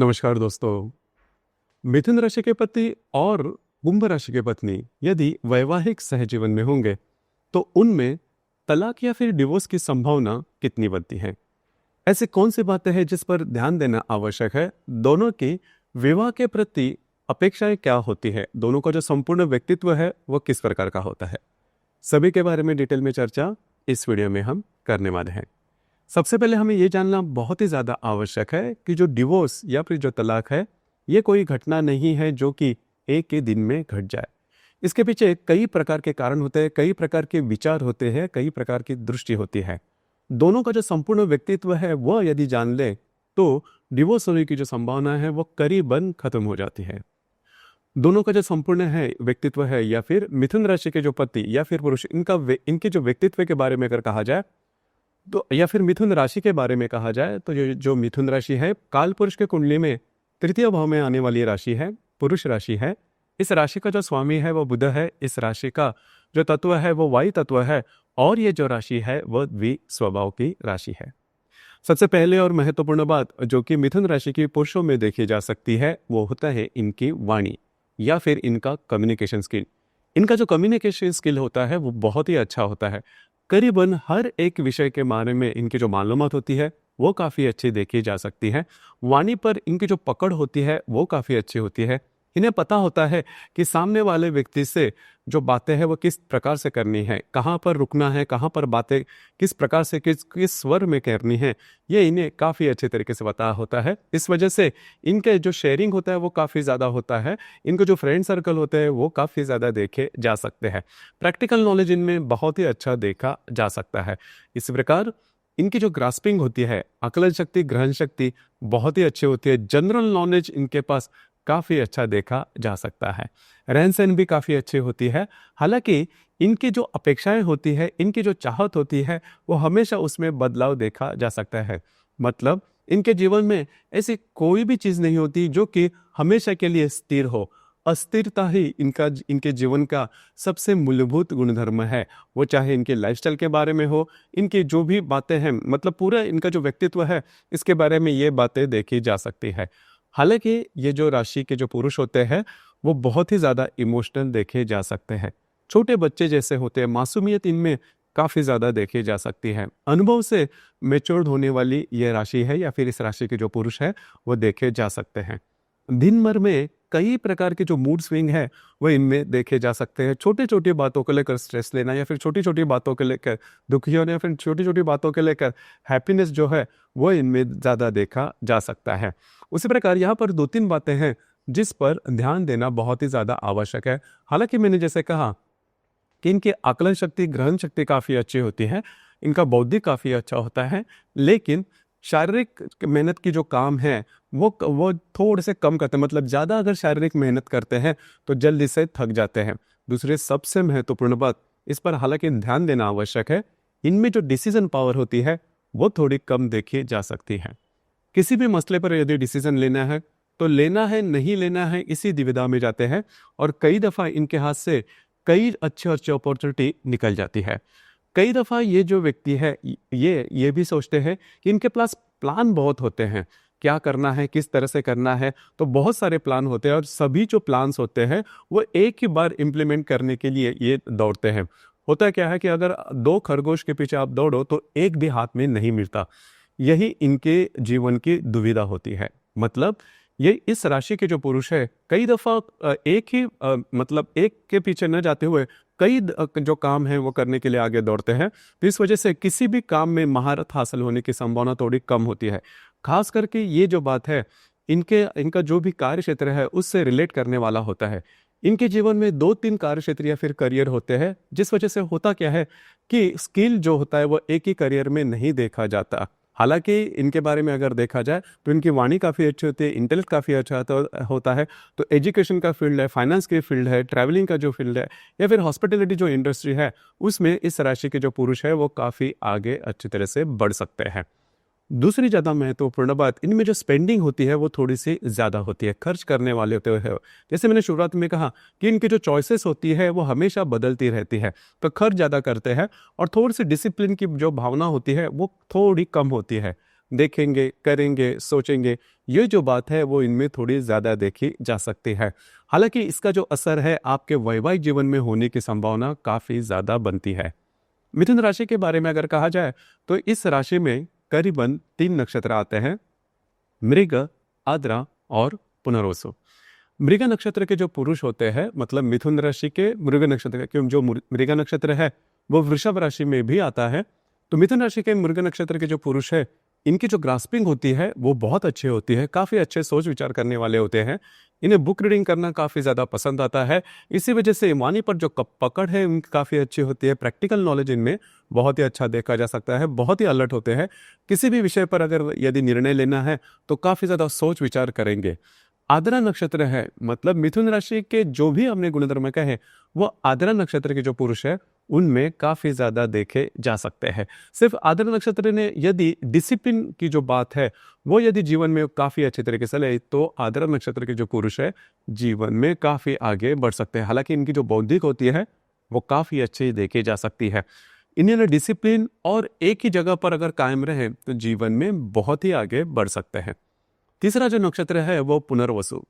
नमस्कार दोस्तों। मिथुन राशि के पति और कुंभ राशि की पत्नी यदि वैवाहिक सहजीवन में होंगे तो उनमें तलाक या फिर डिवोर्स की संभावना कितनी बनती है? ऐसी कौन सी बातें हैं जिस पर ध्यान देना आवश्यक है? दोनों की विवाह के प्रति अपेक्षाएं क्या होती है? दोनों का जो संपूर्ण व्यक्तित्व है वो किस प्रकार का होता है? सभी के बारे में डिटेल में चर्चा इस वीडियो में हम करने वाले हैं। सबसे पहले हमें ये जानना बहुत ही ज़्यादा आवश्यक है कि जो डिवोर्स या फिर जो तलाक है ये कोई घटना नहीं है जो कि एक ही दिन में घट जाए। इसके पीछे कई प्रकार के कारण होते हैं, कई प्रकार के विचार होते हैं, कई प्रकार की दृष्टि होती है। दोनों का जो संपूर्ण व्यक्तित्व है वह यदि जान ले तो डिवोर्स होने की जो संभावना है वो करीबन खत्म हो जाती है। दोनों का जो संपूर्ण है व्यक्तित्व है या फिर मिथुन राशि के जो पति या फिर पुरुष इनके जो व्यक्तित्व के बारे में अगर कहा जाए तो या फिर मिथुन राशि के बारे में कहा जाए तो जो मिथुन राशि है काल पुरुष के कुंडली में तृतीय भाव में आने वाली राशि है, पुरुष राशि है। इस राशि का जो स्वामी है वो बुध है। इस राशि का जो तत्व है वो वायु तत्व है और ये जो राशि है वह द्वि स्वभाव की राशि है। सबसे पहले और महत्वपूर्ण बात जो कि मिथुन राशि की पुरुषों में देखी जा सकती है वो होता है इनकी वाणी या फिर इनका कम्युनिकेशन स्किल। इनका जो कम्युनिकेशन स्किल होता है वो बहुत ही अच्छा होता है। करीबन हर एक विषय के बारे में इनकी जो मालूमात होती है वो काफ़ी अच्छी देखी जा सकती है। वाणी पर इनकी जो पकड़ होती है वो काफ़ी अच्छी होती है। इन्हें पता होता है कि सामने वाले व्यक्ति से जो बातें हैं वो किस प्रकार से करनी है, कहाँ पर रुकना है, कहाँ पर बातें किस प्रकार से किस स्वर में करनी है, ये इन्हें काफ़ी अच्छे तरीके से पता होता है। इस वजह से इनके जो शेयरिंग होता है वो काफ़ी ज़्यादा होता है। इनको जो फ्रेंड सर्कल होते हैं वो काफ़ी ज़्यादा देखे जा सकते हैं। प्रैक्टिकल नॉलेज इनमें बहुत ही अच्छा देखा जा सकता है। इस प्रकार इनकी जो ग्रास्पिंग होती है, आकलन शक्ति, ग्रहण शक्ति बहुत ही अच्छी होती है। जनरल नॉलेज इनके पास काफ़ी अच्छा देखा जा सकता है। रहन सहन भी काफ़ी अच्छी होती है। हालांकि इनकी जो अपेक्षाएं होती है, इनकी जो चाहत होती है वो हमेशा उसमें बदलाव देखा जा सकता है। मतलब इनके जीवन में ऐसी कोई भी चीज़ नहीं होती जो कि हमेशा के लिए स्थिर हो। अस्थिरता ही इनके जीवन का सबसे मूलभूत गुणधर्म है। वो चाहे इनके लाइफस्टाइल के बारे में हो, इनकी जो भी बातें हैं, मतलब पूरा इनका जो व्यक्तित्व है इसके बारे में ये बातें देखी जा सकती है। हालांकि ये जो राशि के जो पुरुष होते हैं वो बहुत ही ज़्यादा इमोशनल देखे जा सकते हैं। छोटे बच्चे जैसे होते हैं, मासूमियत इनमें काफ़ी ज़्यादा देखी जा सकती है। अनुभव से मेच्योर्ड होने वाली ये राशि है या फिर इस राशि के जो पुरुष है वो देखे जा सकते हैं। दिन भर में कई प्रकार के जो मूड स्विंग है वो इनमें देखे जा सकते हैं। छोटी छोटी बातों को लेकर स्ट्रेस लेना या फिर छोटी छोटी बातों को लेकर दुखी होना या फिर छोटी छोटी बातों को लेकर हैप्पीनेस जो है वो इनमें ज़्यादा देखा जा सकता है। उसी प्रकार यहाँ पर दो तीन बातें हैं जिस पर ध्यान देना बहुत ही ज़्यादा आवश्यक है। हालांकि मैंने जैसे कहा कि इनकी आकलन शक्ति, ग्रहण शक्ति काफ़ी अच्छी होती है, इनका बौद्धिक काफ़ी अच्छा होता है, लेकिन शारीरिक मेहनत की जो काम है वो थोड़े से कम करते हैं। मतलब ज़्यादा अगर शारीरिक मेहनत करते हैं तो जल्दी से थक जाते हैं। दूसरे सबसे महत्वपूर्ण बात इस पर हालांकि ध्यान देना आवश्यक है, इनमें जो डिसीजन पावर होती है वो थोड़ी कम देखी जा सकती है। किसी भी मसले पर यदि डिसीजन लेना है तो लेना है नहीं लेना है इसी दुविधा में जाते हैं और कई दफ़ा इनके हाथ से कई अच्छे अच्छे अपॉर्चुनिटी निकल जाती है। कई दफ़ा ये जो व्यक्ति है ये भी सोचते हैं कि इनके पास प्लान बहुत होते हैं, क्या करना है, किस तरह से करना है, तो बहुत सारे प्लान होते हैं और सभी जो प्लान्स होते हैं वो एक ही बार इम्प्लीमेंट करने के लिए ये दौड़ते हैं। होता क्या है कि अगर दो खरगोश के पीछे आप दौड़ो तो एक भी हाथ में नहीं मिलता। यही इनके जीवन की दुविधा होती है। मतलब ये इस राशि के जो पुरुष है कई दफ़ा मतलब एक के पीछे न जाते हुए कई जो काम है वो करने के लिए आगे दौड़ते हैं। तो इस वजह से किसी भी काम में महारत हासिल होने की संभावना थोड़ी कम होती है। खास करके ये जो बात है इनका जो भी कार्य क्षेत्र है उससे रिलेट करने वाला होता है। इनके जीवन में 2-3 कार्य क्षेत्र या फिर करियर होते हैं, जिस वजह से होता क्या है कि स्किल जो होता है वो एक ही करियर में नहीं देखा जाता। हालांकि इनके बारे में अगर देखा जाए तो इनकी वाणी काफ़ी अच्छी होती है, इंटेलेक्ट काफ़ी अच्छा होता है। तो एजुकेशन का फील्ड है, फाइनेंस की फील्ड है, ट्रैवलिंग का जो फील्ड है या फिर हॉस्पिटैलिटी जो इंडस्ट्री है उसमें इस राशि के जो पुरुष है वो काफ़ी आगे अच्छी तरह से बढ़ सकते हैं। दूसरी ज़्यादा महत्वपूर्ण बात, इनमें जो स्पेंडिंग होती है वो थोड़ी सी ज़्यादा होती है, खर्च करने वाले होते हैं। जैसे मैंने शुरुआत में कहा कि इनकी जो चॉइसेस होती है वो हमेशा बदलती रहती है, तो खर्च ज़्यादा करते हैं और थोड़ी सी डिसिप्लिन की जो भावना होती है वो थोड़ी कम होती है। देखेंगे, करेंगे, सोचेंगे, ये जो बात है वो इनमें थोड़ी ज़्यादा देखी जा सकती है। हालांकि इसका जो असर है आपके वैवाहिक जीवन में होने की संभावना काफ़ी ज़्यादा बनती है। मिथुन राशि के बारे में अगर कहा जाए तो इस राशि में करीबन 3 नक्षत्र आते हैं, मृग, आद्रा और पुनर्वसु। मृग नक्षत्र के जो पुरुष होते हैं, मतलब मिथुन राशि के मृग नक्षत्र के जो मृग नक्षत्र है वो वृषभ राशि में भी आता है। तो मिथुन राशि के मृग नक्षत्र के जो पुरुष है, इनकी जो ग्रास्पिंग होती है वो बहुत अच्छी होती है, काफ़ी अच्छे सोच विचार करने वाले होते हैं। इन्हें बुक रीडिंग करना काफ़ी ज़्यादा पसंद आता है। इसी वजह से ईमानी पर जो पकड़ है उनकी काफ़ी अच्छी होती है। प्रैक्टिकल नॉलेज इनमें बहुत ही अच्छा देखा जा सकता है, बहुत ही अलर्ट होते हैं। किसी भी विषय पर अगर यदि निर्णय लेना है तो काफ़ी ज़्यादा सोच विचार करेंगे। आद्रा नक्षत्र है, मतलब मिथुन राशि के जो भी हमने गुणधर्म कहे वो आद्रा नक्षत्र के जो पुरुष है उनमें काफी ज्यादा देखे जा सकते हैं। सिर्फ आद्रा नक्षत्र ने यदि डिसिप्लिन की जो बात है वो यदि जीवन में काफी अच्छे तरीके से ले तो आद्रा नक्षत्र के जो पुरुष है जीवन में काफी आगे बढ़ सकते हैं। हालांकि इनकी जो बौद्धिक होती है वो काफी अच्छी देखी जा सकती है। इन्हें डिसिप्लिन और एक ही जगह पर अगर कायम रहे तो जीवन में बहुत ही आगे बढ़ सकते हैं। तीसरा जो नक्षत्र है वो पुनर्वसु।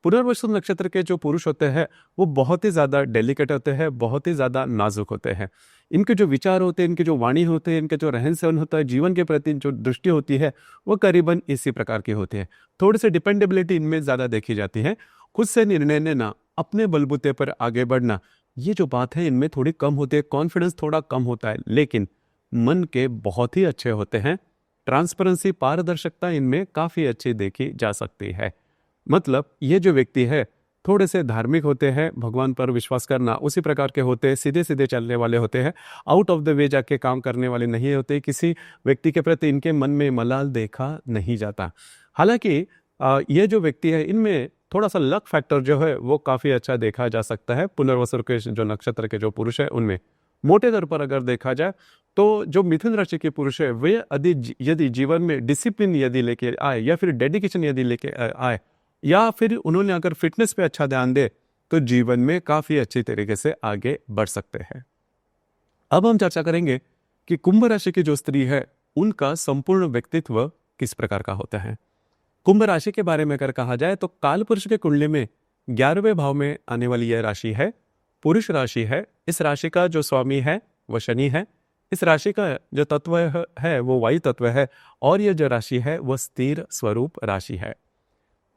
पुनर्वसु नक्षत्र के जो पुरुष होते हैं वो बहुत ही ज़्यादा डेलिकेट होते हैं, बहुत ही ज़्यादा नाजुक होते हैं। इनके जो विचार होते हैं, इनके जो वाणी होते हैं, इनके जो रहन सहन होता है, जीवन के प्रति जो दृष्टि होती है वो करीबन इसी प्रकार की होती है। थोड़ी सी डिपेंडेबिलिटी इनमें ज़्यादा देखी जाती है। खुद से निर्णय लेना, अपने बलबूते पर आगे बढ़ना, ये जो बात है इनमें थोड़ी कम होती है। कॉन्फिडेंस थोड़ा कम होता है, लेकिन मन के बहुत ही अच्छे होते हैं। ट्रांसपेरेंसी, पारदर्शिता इनमें काफ़ी अच्छी देखी जा सकती है। मतलब ये जो व्यक्ति है थोड़े से धार्मिक होते हैं, भगवान पर विश्वास करना उसी प्रकार के होते हैं, सीधे सीधे चलने वाले होते हैं, आउट ऑफ द वे जाके काम करने वाले नहीं होते। किसी व्यक्ति के प्रति इनके मन में मलाल देखा नहीं जाता। हालांकि ये जो व्यक्ति है इनमें थोड़ा सा लक फैक्टर जो है वो काफ़ी अच्छा देखा जा सकता है। पुनर्वसु के जो नक्षत्र के जो पुरुष है उनमें मोटे तौर पर अगर देखा जाए तो जो मिथुन राशि के पुरुष है वे यदि जीवन में डिसिप्लिन यदि लेके आए या फिर डेडिकेशन यदि लेके आए या फिर उन्होंने अगर फिटनेस पे अच्छा ध्यान दे तो जीवन में काफी अच्छी तरीके से आगे बढ़ सकते हैं। अब हम चर्चा करेंगे कि कुंभ राशि की जो स्त्री है उनका संपूर्ण व्यक्तित्व किस प्रकार का होता है। कुंभ राशि के बारे में अगर कहा जाए तो काल पुरुष के कुंडली में 11वें भाव में आने वाली यह राशि है, पुरुष राशि है। इस राशि का जो स्वामी है वह शनि है। इस राशि का जो तत्व है वो वायु तत्व है और यह जो राशि है वह स्थिर स्वरूप राशि है।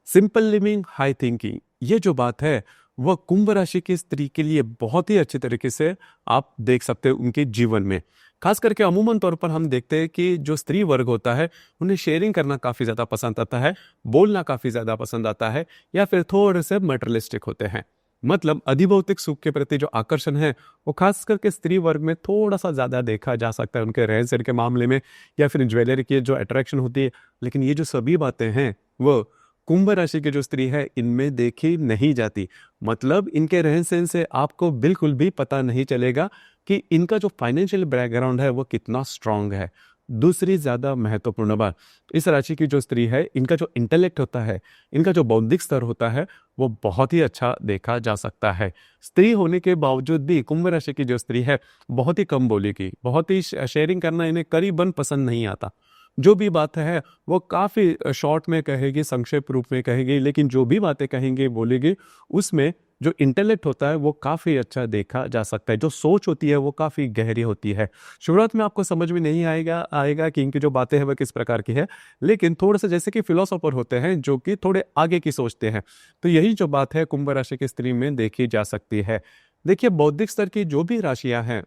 सिंपल लिविंग, हाई थिंकिंग, ये जो बात है वह कुंभ राशि की स्त्री के लिए बहुत ही अच्छे तरीके से आप देख सकते हैं उनके जीवन में। खास करके अमूमन तौर पर हम देखते हैं कि जो स्त्री वर्ग होता है उन्हें शेयरिंग करना काफ़ी ज़्यादा पसंद आता है, बोलना काफ़ी ज़्यादा पसंद आता है, या फिर थोड़े से मटेरियलिस्टिक होते हैं। मतलब अधिभौतिक सुख के प्रति जो आकर्षण है वो खास करके स्त्री वर्ग में थोड़ा सा ज़्यादा देखा जा सकता है उनके रहन सहन के मामले में, या फिर ज्वेलरी की जो अट्रैक्शन होती है। लेकिन ये जो सभी बातें हैं वो कुंभ राशि की जो स्त्री है इनमें देखी नहीं जाती। मतलब इनके रहन सहन से आपको बिल्कुल भी पता नहीं चलेगा कि इनका जो फाइनेंशियल बैकग्राउंड है वो कितना स्ट्रांग है। दूसरी ज़्यादा महत्वपूर्ण बात, इस राशि की जो स्त्री है इनका जो इंटेलेक्ट होता है, इनका जो बौद्धिक स्तर होता है वो बहुत ही अच्छा देखा जा सकता है। स्त्री होने के बावजूद भी कुंभ राशि की जो स्त्री है बहुत ही कम बोलेगी, बहुत ही शेयरिंग करना इन्हें करीबन पसंद नहीं आता। जो भी बात है वो काफ़ी शॉर्ट में कहेगी, संक्षेप रूप में कहेगी, लेकिन जो भी बातें कहेंगे बोलेगी उसमें जो इंटेलेक्ट होता है वो काफ़ी अच्छा देखा जा सकता है। जो सोच होती है वो काफ़ी गहरी होती है। शुरुआत में आपको समझ में नहीं आएगा कि इनकी जो बातें हैं वह किस प्रकार की है, लेकिन थोड़ा सा जैसे कि फिलोसोफर होते हैं जो कि थोड़े आगे की सोचते हैं। तो यही जो बात है कुंभ राशि की स्त्री में देखी जा सकती है। देखिए, बौद्धिक स्तर की जो भी राशियाँ हैं,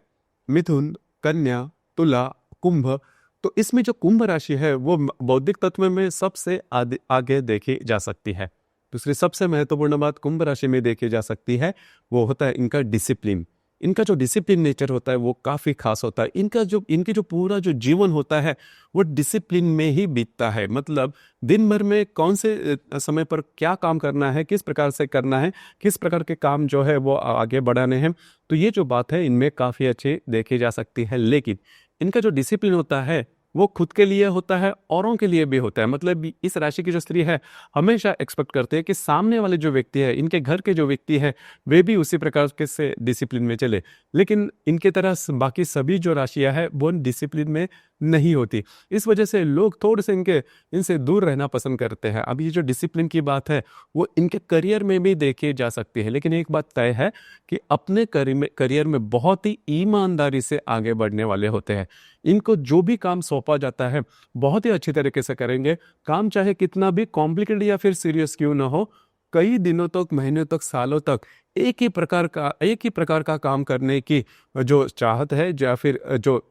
मिथुन, कन्या, तुला, कुंभ, तो इसमें जो कुंभ राशि है वो बौद्धिक तत्व में सबसे आगे देखी जा सकती है। दूसरी सबसे महत्वपूर्ण बात कुंभ राशि में देखी जा सकती है वो होता है इनका डिसिप्लिन। इनका जो डिसिप्लिन नेचर होता है वो काफ़ी खास होता है। इनकी जो पूरा जो जीवन होता है वो डिसिप्लिन में ही बीतता है। मतलब दिन भर में कौन से समय पर क्या काम करना है, किस प्रकार से करना है, किस प्रकार के काम जो है वो आगे बढ़ाने हैं, तो ये जो बात है इनमें काफ़ी अच्छी देखी जा सकती है। लेकिन इनका जो डिसिप्लिन होता है वो खुद के लिए होता है, औरों के लिए भी होता है। मतलब इस राशि की जो स्त्री है हमेशा एक्सपेक्ट करते हैं कि सामने वाले जो व्यक्ति है, इनके घर के जो व्यक्ति है, वे भी उसी प्रकार के से डिसिप्लिन में चले। लेकिन इनके तरह बाकी सभी जो राशियां है वो डिसिप्लिन में नहीं होती। इस वजह से लोग थोड़े से इनसे दूर रहना पसंद करते हैं। अब ये जो डिसिप्लिन की बात है वो इनके करियर में भी देखी जा सकती है, लेकिन एक बात तय है कि अपने करियर में बहुत ही ईमानदारी से आगे बढ़ने वाले होते हैं। इनको जो भी काम सौंपा जाता है बहुत ही अच्छी तरीके से करेंगे। काम चाहे कितना भी कॉम्प्लिकेटेड या फिर सीरियस क्यों ना हो, कई दिनों तक, महीनों तक, सालों तक एक ही प्रकार का काम करने की जो चाहत है या फिर जो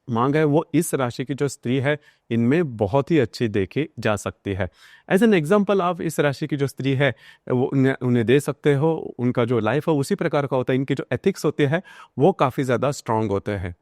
मांग है, वो इस राशि की जो स्त्री है इनमें बहुत ही अच्छी देखी जा सकती है। एज एन एग्जाम्पल आप इस राशि की जो स्त्री है वो उन्हें दे सकते हो। उनका जो लाइफ है उसी प्रकार का होता है। इनकी जो एथिक्स होते हैं वो काफ़ी ज़्यादा स्ट्रांग होते हैं।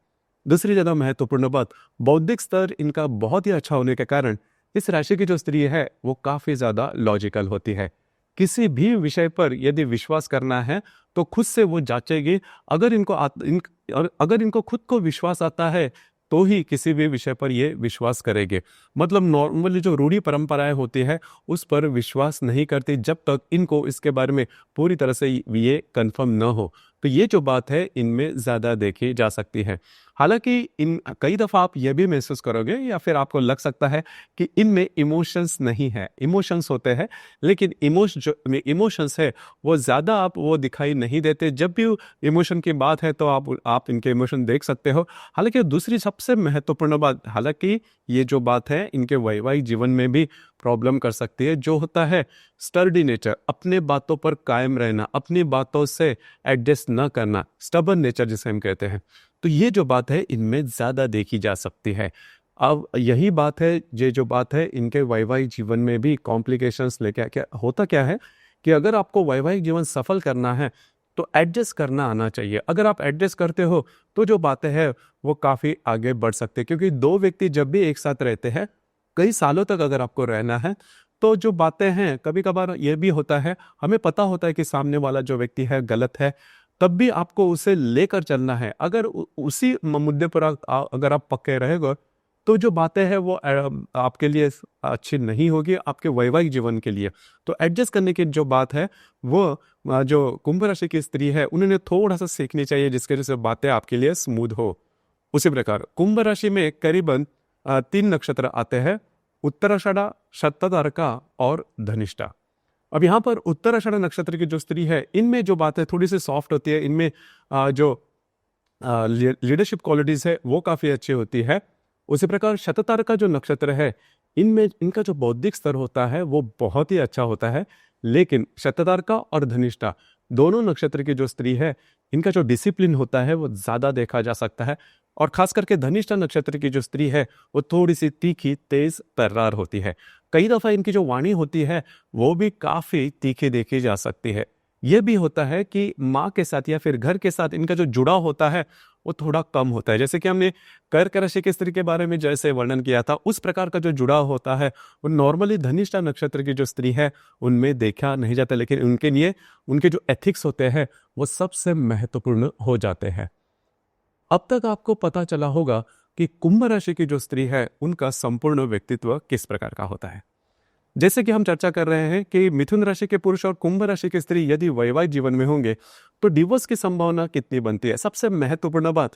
दूसरी ज़्यादा महत्वपूर्ण बात, बौद्धिक स्तर इनका बहुत ही अच्छा होने के कारण इस राशि की जो स्त्री है वो काफ़ी ज़्यादा लॉजिकल होती है। किसी भी विषय पर यदि विश्वास करना है तो खुद से वो जांचेगी। और अगर इनको खुद को विश्वास आता है तो ही किसी भी विषय पर ये विश्वास करेंगे। मतलब नॉर्मली जो रूढ़ी परंपराएं होती है उस पर विश्वास नहीं करती जब तक इनको इसके बारे में पूरी तरह से ये कंफर्म न हो। तो ये जो बात है इनमें ज़्यादा देखी जा सकती है। हालांकि इन कई दफ़ा आप ये भी महसूस करोगे या फिर आपको लग सकता है कि इनमें इमोशंस नहीं है। इमोशंस होते हैं, लेकिन इमोशंस है वो ज़्यादा आप वो दिखाई नहीं देते। जब भी इमोशन की बात है तो आप इनके इमोशन देख सकते हो। हालांकि दूसरी सबसे महत्वपूर्ण बात, हालांकि ये जो बात है इनके वैवाहिक जीवन में भी प्रॉब्लम कर सकती है, जो होता है स्टर्डी नेचर, अपने बातों पर कायम रहना, अपनी बातों से एडजस्ट न करना, स्टबर्न नेचर जिसे हम कहते हैं। तो ये जो बात है इनमें ज़्यादा देखी जा सकती है। अब यही बात है, ये जो बात है इनके वैवाहिक जीवन में भी कॉम्प्लिकेशंस लेके क्या होता क्या है कि अगर आपको वैवाहिक जीवन सफल करना है तो एडजस्ट करना आना चाहिए। अगर आप एडजस्ट करते हो तो जो बातें हैं वो काफ़ी आगे बढ़ सकते हैं, क्योंकि दो व्यक्ति जब भी एक साथ रहते हैं, कई सालों तक अगर आपको रहना है तो जो बातें हैं, कभी कभार ये भी होता है, हमें पता होता है कि सामने वाला जो व्यक्ति है गलत है, तब भी आपको उसे लेकर चलना है। अगर उसी मुद्दे पर अगर आप पक्के रहेगा तो जो बातें हैं वो आपके लिए अच्छी नहीं होगी, आपके वैवाहिक जीवन के लिए। तो एडजस्ट करने की जो बात है वो जो कुंभ राशि की स्त्री है उन्हें थोड़ा सा सीखनी चाहिए, जिसके वजह से बातें आपके लिए स्मूथ हो। उसी प्रकार कुंभ राशि में करीबन 3 नक्षत्र आते हैं, उत्तराषाढ़ा, शततारका और धनिष्ठा। अब यहाँ पर उत्तराषाढ़ा नक्षत्र की जो स्त्री है इनमें जो बात है थोड़ी सी सॉफ्ट होती है। इनमें जो लीडरशिप क्वालिटीज है वो काफ़ी अच्छी होती है। उसी प्रकार शततारका जो नक्षत्र है इनमें इनका जो बौद्धिक स्तर होता है वो बहुत ही अच्छा होता है। लेकिन शततारका और धनिष्ठा दोनों नक्षत्र की जो स्त्री है इनका जो डिसिप्लिन होता है वो ज़्यादा देखा जा सकता है। और खास करके धनिष्ठा नक्षत्र की जो स्त्री है वो थोड़ी सी तीखी, तेज तर्रार होती है। कई दफ़ा इनकी जो वाणी होती है वो भी काफ़ी तीखी देखी जा सकती है। यह भी होता है कि माँ के साथ या फिर घर के साथ इनका जो जुड़ाव होता है वो थोड़ा कम होता है। जैसे कि हमने कर्क राशि की स्त्री के बारे में जैसे वर्णन किया था, उस प्रकार का जो जुड़ाव होता है वो नॉर्मली धनिष्ठा नक्षत्र की जो स्त्री है उनमें देखा नहीं जाता। लेकिन उनके लिए उनके जो एथिक्स होते हैं वो सबसे महत्वपूर्ण हो जाते हैं। अब तक आपको पता चला होगा कि कुंभ राशि की जो स्त्री है उनका संपूर्ण व्यक्तित्व किस प्रकार का होता है। जैसे कि हम चर्चा कर रहे हैं कि मिथुन राशि के पुरुष और कुंभ राशि की स्त्री यदि वैवाहिक जीवन में होंगे तो डिवोर्स की संभावना कितनी बनती है। सबसे महत्वपूर्ण बात,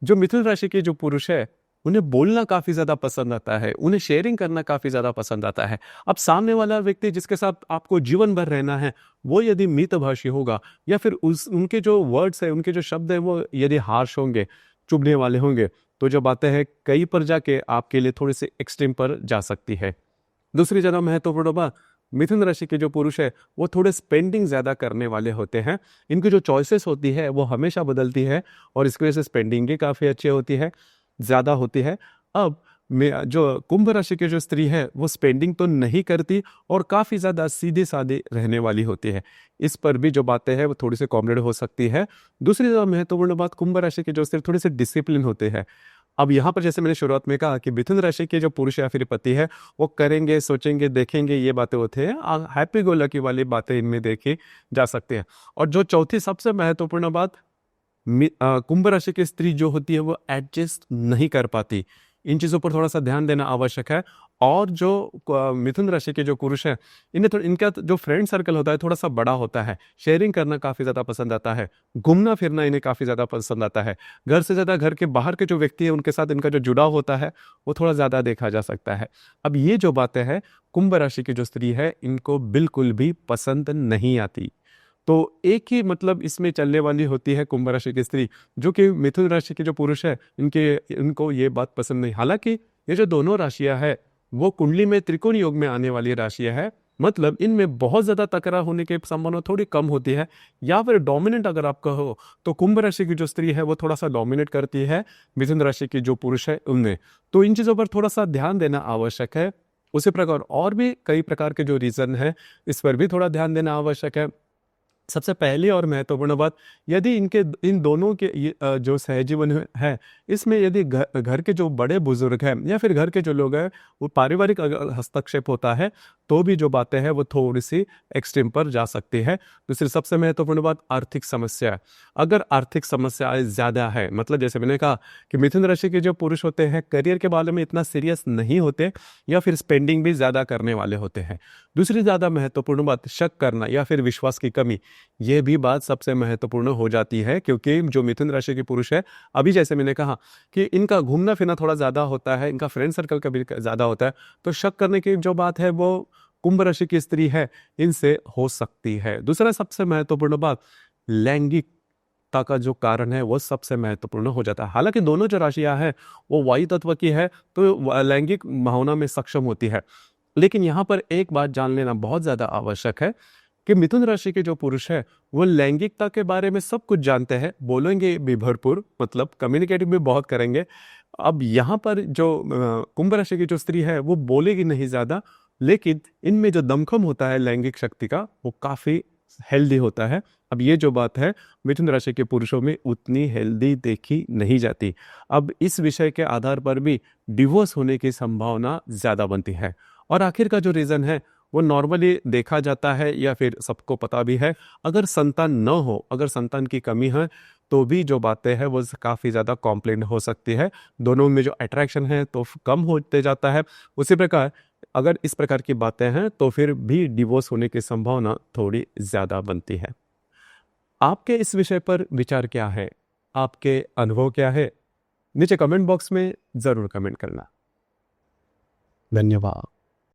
जो मिथुन राशि के जो पुरुष है उन्हें बोलना काफी ज्यादा पसंद आता है, उन्हें शेयरिंग करना काफी ज्यादा पसंद आता है। अब सामने वाला व्यक्ति जिसके साथ आपको जीवन भर रहना है वो यदि मितभाषी होगा या फिर उनके जो वर्ड्स है, उनके जो शब्द है वो यदि हार्श होंगे, चुभने वाले होंगे, तो जो बातें हैं कई पर जाके आपके लिए थोड़ी सी एक्सट्रीम पर जा सकती है। दूसरी ज्यादा महत्वपूर्ण बात, मिथुन राशि के जो पुरुष है वो थोड़े स्पेंडिंग ज्यादा करने वाले होते हैं। इनकी जो चॉइसेस होती है वो हमेशा बदलती है और इसकी वजह से स्पेंडिंग भी काफी अच्छी होती है, ज्यादा होती है। अब जो कुंभ राशि की जो स्त्री है वो स्पेंडिंग तो नहीं करती और काफी ज्यादा सीधी सादी रहने वाली होती है। इस पर भी जो बातें हैं वो थोड़ी सी कॉम्प्लिकेटेड हो सकती है। दूसरी ज्यादा महत्वपूर्ण बात, कुंभ राशि की जो स्त्री थोड़ी सी डिसिप्लिन होते हैं। अब यहाँ पर जैसे मैंने शुरुआत में कहा कि मिथुन राशि के जो पुरुष या फिर पति है वो करेंगे, सोचेंगे, देखेंगे, ये बातें होते हैं। हैप्पी गो लकी वाली बातें इनमें देखी जा सकती है। और जो चौथी सबसे महत्वपूर्ण बात, कुंभ राशि की स्त्री जो होती है वो एडजस्ट नहीं कर पाती। इन चीज़ों पर थोड़ा सा ध्यान देना आवश्यक है। और जो मिथुन राशि के जो पुरुष हैं, इन्हें इनका जो फ्रेंड सर्कल होता है थोड़ा सा बड़ा होता है, शेयरिंग करना काफ़ी ज़्यादा पसंद आता है, घूमना फिरना इन्हें काफ़ी ज़्यादा पसंद आता है। घर से ज़्यादा घर के बाहर के जो व्यक्ति हैं उनके साथ इनका जो जुड़ाव होता है वो थोड़ा ज़्यादा देखा जा सकता है। अब ये जो बातें हैं कुंभ राशि की जो स्त्री है इनको बिल्कुल भी पसंद नहीं आती। तो एक ही मतलब इसमें चलने वाली होती है कुंभ राशि की स्त्री, जो कि मिथुन राशि के जो पुरुष है इनको ये बात पसंद नहीं। हालांकि ये जो दोनों राशियां है वो कुंडली में त्रिकोण योग में आने वाली राशियां है, मतलब इनमें बहुत ज्यादा तकरार होने की संभावना थोड़ी कम होती है, या फिर डोमिनेंट अगर आप कहो तो कुंभ राशि की जो स्त्री है वो थोड़ा सा डोमिनेट करती है मिथुन राशि की जो पुरुष है उनमें। तो इन चीजों पर थोड़ा सा ध्यान देना आवश्यक है। उसी प्रकार और भी कई प्रकार के जो रीजन है इस पर भी थोड़ा ध्यान देना आवश्यक है। सबसे पहली और महत्वपूर्ण बात, यदि इन दोनों के जो सहजीवन है इसमें यदि घर के जो बड़े बुजुर्ग हैं या फिर घर के जो लोग हैं वो पारिवारिक अगर हस्तक्षेप होता है तो भी जो बातें हैं वो थोड़ी सी एक्सट्रीम पर जा सकती है। दूसरी सबसे महत्वपूर्ण बात, आर्थिक समस्या। अगर आर्थिक समस्या ज़्यादा है, मतलब जैसे मैंने कहा कि मिथुन राशि के जो पुरुष होते हैं करियर के बारे में इतना सीरियस नहीं होते या फिर स्पेंडिंग भी ज़्यादा करने वाले होते हैं। दूसरी ज़्यादा महत्वपूर्ण बात, शक करना या फिर विश्वास की कमी, ये भी बात सबसे महत्वपूर्ण हो जाती है, क्योंकि जो मिथुन राशि के पुरुष है अभी जैसे मैंने कहा कि इनका घूमना फिरना थोड़ा ज़्यादा होता है, इनका फ्रेंड सर्कल का भी ज़्यादा होता है, तो शक करने की जो बात है वो कुंभ राशि की स्त्री है इनसे हो सकती है। दूसरा सबसे महत्वपूर्ण बात, लैंगिकता का जो कारण है वो सबसे महत्वपूर्ण हो जाता है। हालांकि दोनों जो राशियां हैं वो वायु तत्व की है तो लैंगिक भावना में सक्षम होती है, लेकिन यहाँ पर एक बात जान लेना बहुत ज्यादा आवश्यक है कि मिथुन राशि के जो पुरुष है वो लैंगिकता के बारे में सब कुछ जानते हैं, बोलेंगे भी भरपूर, मतलब कम्युनिकेटिव भी बहुत करेंगे। अब यहाँ पर जो कुंभ राशि की जो स्त्री है वो बोलेगी नहीं ज्यादा, लेकिन इनमें जो दमखम होता है लैंगिक शक्ति का वो काफी हेल्दी होता है। अब ये जो बात है मिथुन राशि के पुरुषों में उतनी हेल्दी देखी नहीं जाती। अब इस विषय के आधार पर भी डिवोर्स होने की संभावना ज्यादा बनती है। और आखिर का जो रीजन है वो नॉर्मली देखा जाता है या फिर सबको पता भी है, अगर संतान न हो, अगर संतान की कमी है तो भी जो बातें हैं वो काफ़ी ज़्यादा कॉम्प्लेन हो सकती है, दोनों में जो अट्रैक्शन है तो कम होते जाता है। उसी प्रकार अगर इस प्रकार की बातें हैं तो फिर भी डिवोर्स होने की संभावना थोड़ी ज़्यादा बनती है। आपके इस विषय पर विचार क्या है, आपके अनुभव क्या है, नीचे कमेंट बॉक्स में ज़रूर कमेंट करना। धन्यवाद।